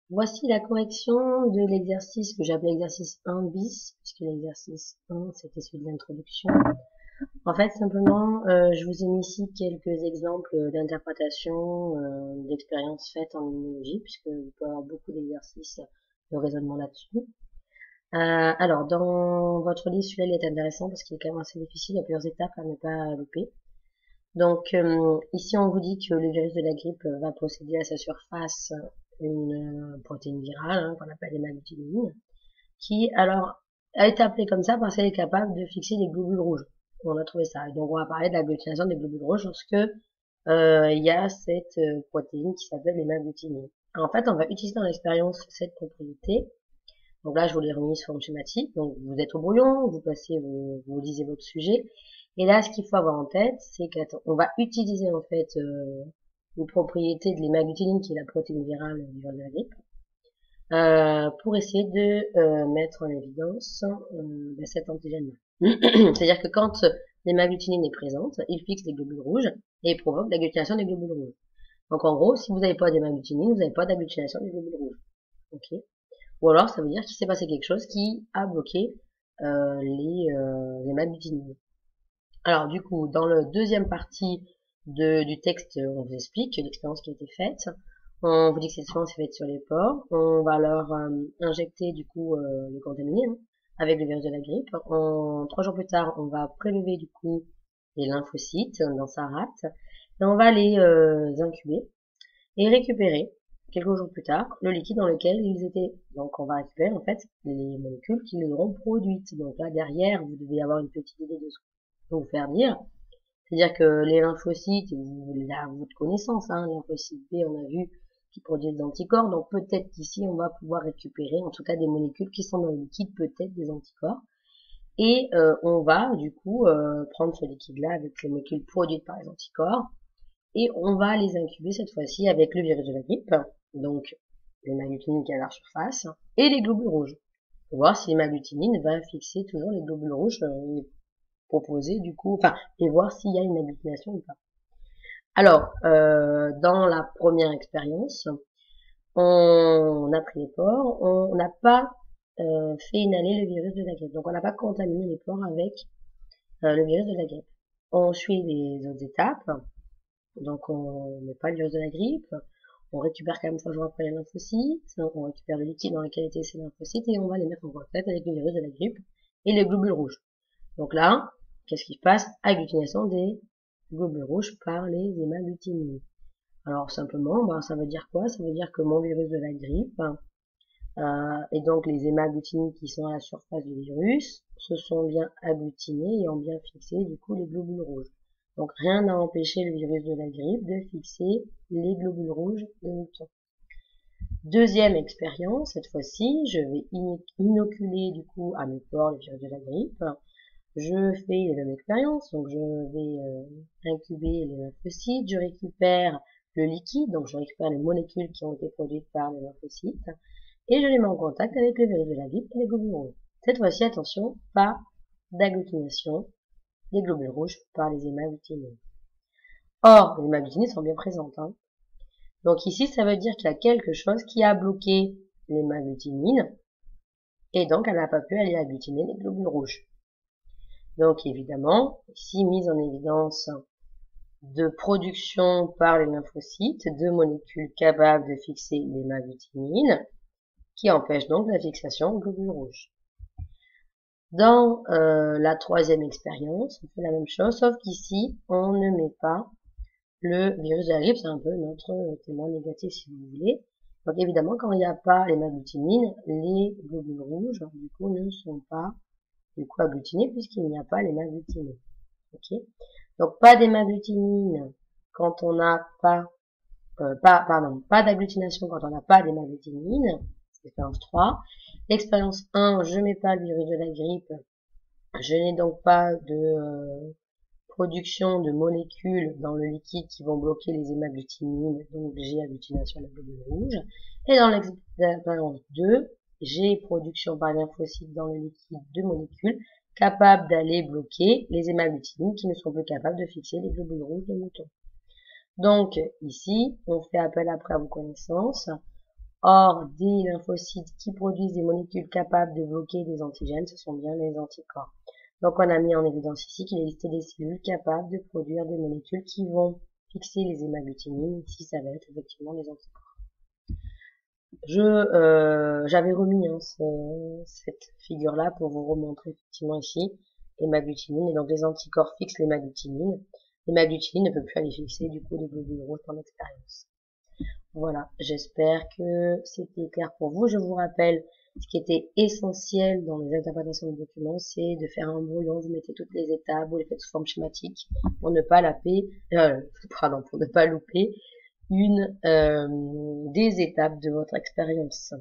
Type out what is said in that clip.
Voici la correction de l'exercice que j'appelais exercice 1 bis, puisque l'exercice 1 c'était celui de l'introduction. En fait, simplement, je vous ai mis ici quelques exemples d'interprétation, d'expériences faites en immunologie, puisque vous pouvez avoir beaucoup d'exercices de raisonnement là-dessus. Alors, dans votre livre, celui-là il est intéressant parce qu'il est quand même assez difficile, il y a plusieurs étapes à ne pas louper. Donc, ici, on vous dit que le virus de la grippe va posséder à sa surface une protéine virale, qu'on appelle l'hémagglutinine, qui, alors, a été appelée comme ça parce qu'elle est capable de fixer des globules rouges. On a trouvé ça. Et donc, on va parler de l'agglutination des globules rouges lorsque il y a cette protéine qui s'appelle l'hémagglutinine. En fait, on va utiliser dans l'expérience cette propriété. Donc là, je vous l'ai remis sous forme schématique. Donc, vous êtes au brouillon, vous lisez votre sujet. Et là, ce qu'il faut avoir en tête, c'est qu'on va utiliser en fait une propriété de l'hémagglutinine qui est la protéine virale du virus de la grippe, pour essayer de mettre en évidence cet antigène-là. C'est-à-dire que quand l'hémagglutinine est présente, il fixe les globules rouges et il provoque l'agglutination des globules rouges. Donc en gros, si vous n'avez pas d'hémagglutinine, vous n'avez pas d'agglutination des globules rouges. Ok. Ou alors, ça veut dire qu'il s'est passé quelque chose qui a bloqué les hémagglutinines. Alors du coup, dans la deuxième partie du texte, on vous explique l'expérience qui a été faite. On vous dit que cette expérience est faite sur les porcs. On va leur injecter du coup les contaminés avec le virus de la grippe. 3 jours plus tard, on va prélever du coup les lymphocytes dans sa rate et on va les incuber et récupérer quelques jours plus tard le liquide dans lequel ils étaient. Donc on va récupérer en fait les molécules qui les auront produites. Donc là derrière, vous devez avoir une petite idée de ce que vous faire dire. C'est-à-dire que les lymphocytes, à votre connaissance, les lymphocytes B, on a vu, qui produisent des anticorps, donc peut-être qu'ici, on va pouvoir récupérer, en tout cas, des molécules qui sont dans le liquide, peut-être des anticorps, et on va, du coup, prendre ce liquide-là avec les molécules produites par les anticorps, et on va les incuber cette fois-ci avec le virus de la grippe, donc l'hémagglutinine qui est à la surface, et les globules rouges, pour voir si l'hémagglutinine va fixer toujours les globules rouges proposer du coup, enfin, et voir s'il y a une agglutination ou pas. Alors, dans la première expérience, on a pris les porcs, on n'a pas fait inhaler le virus de la grippe. Donc, on n'a pas contaminé les porcs avec le virus de la grippe. On suit les autres étapes. Donc, on met pas le virus de la grippe. On récupère quand même 3 jours après les lymphocytes. On récupère le liquide dans lequel étaient ces lymphocytes et on va les mettre en contact avec le virus de la grippe et les globules rouges. Donc là, qu'est-ce qui se passe? Agglutination des globules rouges par les hémagglutinines. Alors simplement, ça veut dire quoi? Ça veut dire que mon virus de la grippe et donc les hémagglutinines qui sont à la surface du virus se sont bien agglutinés et ont bien fixé du coup les globules rouges. Donc rien n'a empêché le virus de la grippe de fixer les globules rouges de mouton. Deuxième expérience, cette fois-ci, je vais inoculer du coup à mes porcs le virus de la grippe. Je fais la même expérience, donc je vais incuber les lymphocytes, je récupère le liquide, donc je récupère les molécules qui ont été produites par les lymphocytes, et je les mets en contact avec le virus de la grippe et les globules rouges. Cette fois-ci, attention, pas d'agglutination des globules rouges par les hémagglutinines. Or, les hémagglutinines sont bien présentes. Donc ici, ça veut dire qu'il y a quelque chose qui a bloqué l'hémagglutinine, et donc elle n'a pas pu aller agglutiner les globules rouges. Donc évidemment, ici mise en évidence de production par les lymphocytes de molécules capables de fixer l'hémagglutinine, qui empêchent donc la fixation aux globules rouges. Dans la troisième expérience, on fait la même chose, sauf qu'ici, on ne met pas le virus de la grippe, c'est un peu notre témoin négatif si vous voulez. Donc évidemment, quand il n'y a pas l'hémagglutinine, les globules rouges, du coup, ne sont pas agglutinés puisqu'il n'y a pas l'hémagglutinine. Ok. Donc pas d'hémagglutinine quand on n'a pas, pas d'agglutination quand on n'a pas d'hémagglutinine. Expérience 3. L'expérience 1, je mets pas le virus de la grippe. Je n'ai donc pas de production de molécules dans le liquide qui vont bloquer les hémagglutinines, donc j'ai agglutination de la globule rouge. Et dans l'expérience 2, j'ai production par lymphocytes dans le liquide de molécules capables d'aller bloquer les hémagglutinines qui ne sont plus capables de fixer les globules rouges de mouton. Donc ici, on fait appel après à vos connaissances. Or, des lymphocytes qui produisent des molécules capables de bloquer des antigènes, ce sont bien les anticorps. Donc on a mis en évidence ici qu'il existait des cellules capables de produire des molécules qui vont fixer les hémagglutinines. Ici, ça va être effectivement les anticorps. J'avais remis cette figure-là pour vous remontrer effectivement ici l'hémagglutinine. Et donc les anticorps fixent l'hémagglutinine. L'hémagglutinine ne peut plus aller fixer du coup les globules rouges en expérience. Voilà, j'espère que c'était clair pour vous. Je vous rappelle, ce qui était essentiel dans les interprétations de documents, c'est de faire un brouillon. Vous mettez toutes les étapes, vous les faites sous forme schématique pour ne pas pour ne pas louper une des étapes de votre expérience.